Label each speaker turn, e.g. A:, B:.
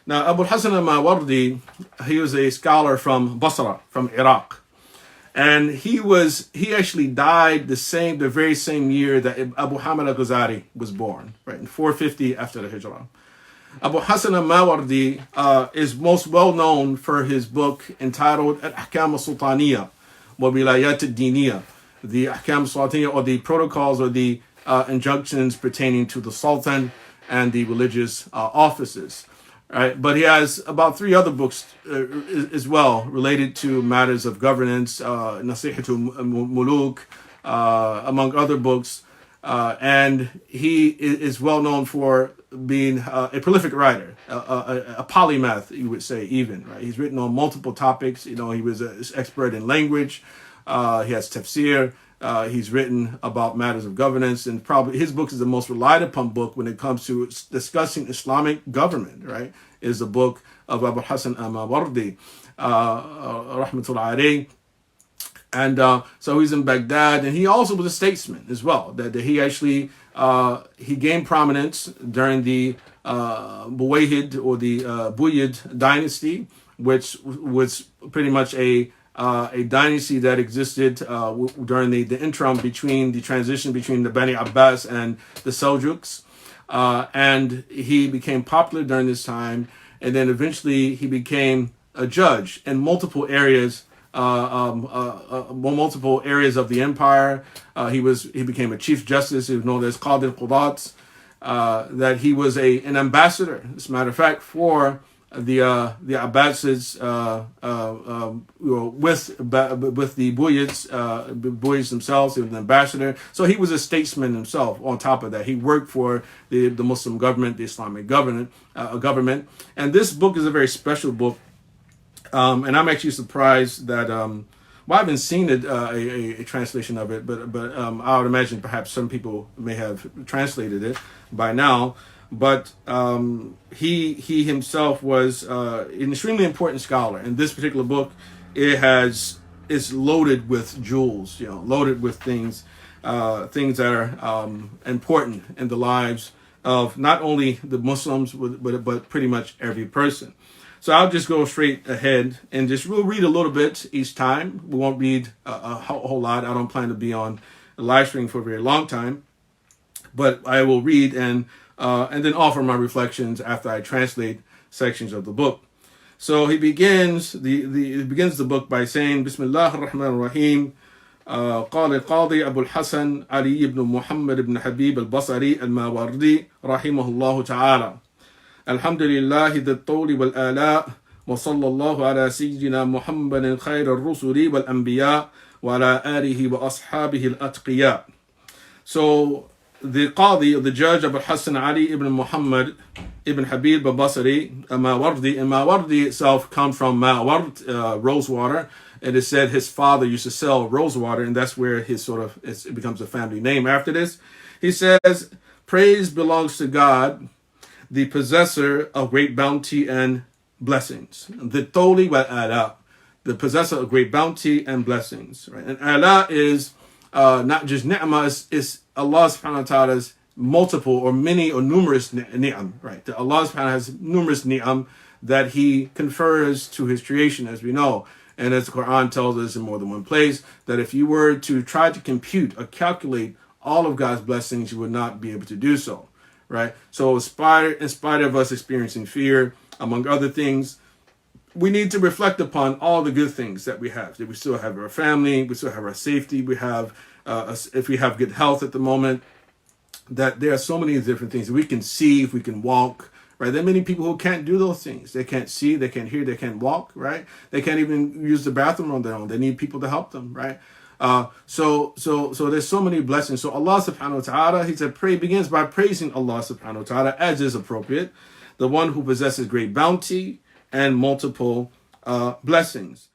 A: Now, Abu Hasan al Mawardi, he was a scholar from Basra, from Iraq. And he actually died the very same year that Abu Hamid al-Ghazali was born, right, in 450 after the Hijrah. Abu Hasan al Mawardi is most well known for his book entitled Al-Ahkam al-Sultaniyya wa Wilayat al-Diniyya, the Ahkam al-Sultaniyya, or the protocols or the injunctions pertaining to the Sultan and the religious offices. Right, but he has about 3 other books as well related to matters of governance, Nasihatul Muluk, among other books. And he is well known for being a prolific writer, a polymath, you would say, even. Right, he's written on multiple topics. He was an expert in language. He has tafsir. He's written about matters of governance, and probably his book is the most relied upon book when it comes to discussing Islamic government, right? Is the book of Abu Hasan al Mawardi, rahmatullah alayhi. And so he's in Baghdad, and he also was a statesman as well. That he actually he gained prominence during the Buwayhid or the Buyid dynasty, which was pretty much a dynasty that existed during the interim between the transition between the Bani Abbas and the Seljuks. And he became popular during this time. And then eventually he became a judge in multiple areas of the empire. He became a chief justice. He was known as Qadi al-Qudat. That he was an ambassador, as a matter of fact, for the Abbasids with the Buyids themselves. He was an ambassador, so he was a statesman himself. On top of that, he worked for the Muslim government, the Islamic government. And this book is a very special book, and I'm actually surprised that I haven't seen it a translation of it, but I would imagine perhaps some people may have translated it by now. But he himself was an extremely important scholar. And this particular book, is loaded with jewels, loaded with things that are important in the lives of not only the Muslims, but pretty much every person. So I'll just go straight ahead and we'll read a little bit each time. We won't read a whole lot. I don't plan to be on a live stream for a very long time, but I will read and then offer my reflections after I translate sections of the book. So he begins the book by saying, Bismillah ar-Rahman ar-Rahim. قال القاضي أبو الحسن علي بن محمد بن حبيب البصري الماوردي رحمه الله تعالى. الحمد لله ذي الطول والآلاء وصلى الله على سيدنا محمد خير الرسل والأنبياء وعلى آله وأصحابه الأتقياء. So the Qadi, the judge, Abu Hasan Ali ibn Muhammad ibn Habib al-Basri al-Mawardi, and Mawardi itself comes from Maward, rosewater. And it said his father used to sell rosewater, and that's where it becomes a family name after this. He says, praise belongs to God, the possessor of great bounty and blessings. The Toli wa ala, the possessor of great bounty and blessings. Right? And ala is not just ni'mah, it's Allah subhanahu wa ta'ala's multiple or many or numerous ni'am, right? That Allah subhanahu wa ta'ala has numerous ni'am that he confers to his creation, as we know. And as the Quran tells us in more than one place, that if you were to try to compute or calculate all of God's blessings, you would not be able to do so, right? So in spite of us experiencing fear, among other things, we need to reflect upon all the good things that we have. That we still have our family, we still have our safety, we have, if we have good health at the moment, that there are so many different things that we can see, if we can walk, right? There are many people who can't do those things. They can't see, they can't hear, they can't walk, right? They can't even use the bathroom on their own. They need people to help them, right? So there's so many blessings. So Allah subhanahu wa ta'ala, he said, begins by praising Allah subhanahu wa ta'ala as is appropriate, the one who possesses great bounty and multiple blessings.